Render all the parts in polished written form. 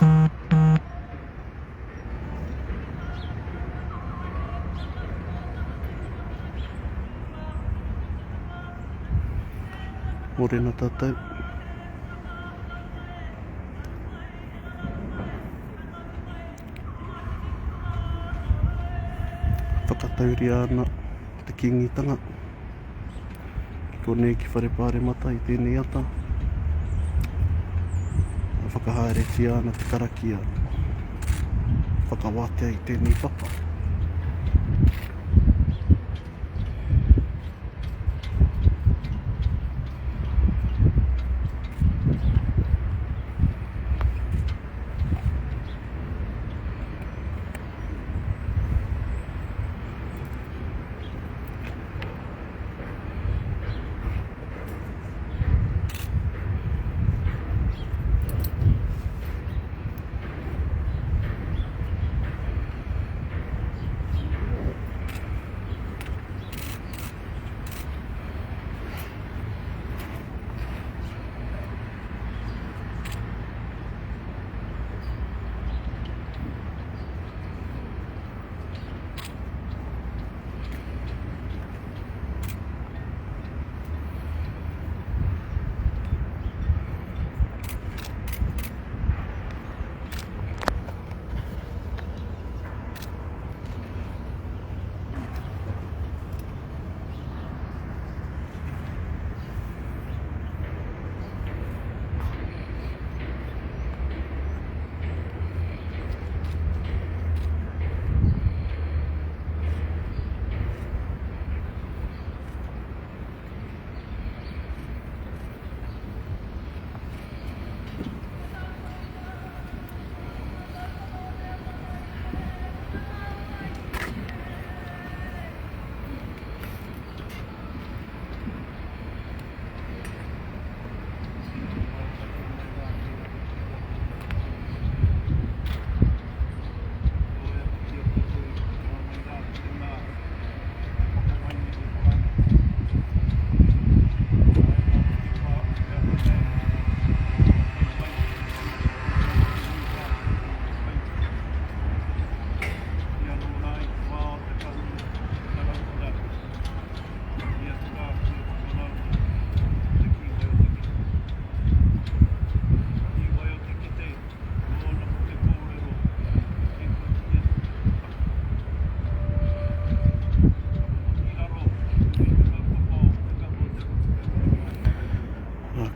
Morena tātou. Whakatauri ana te kingitanga. Ki konei ki wharepare mata i tēnei ata. Whakahaere ti ana te karakia. Whakawatea i tēnei papa.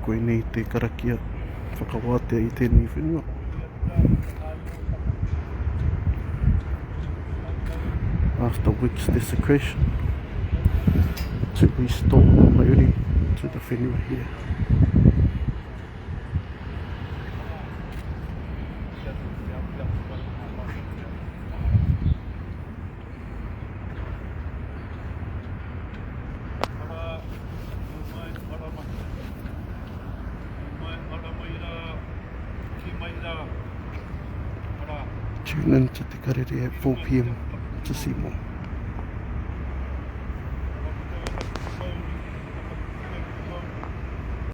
Koe nei te karakia whakawatea i tēnei whenua. After witch desecration to restore Maiuri to the whenua here. Tune in to Te Karere at 4 p.m. to see more.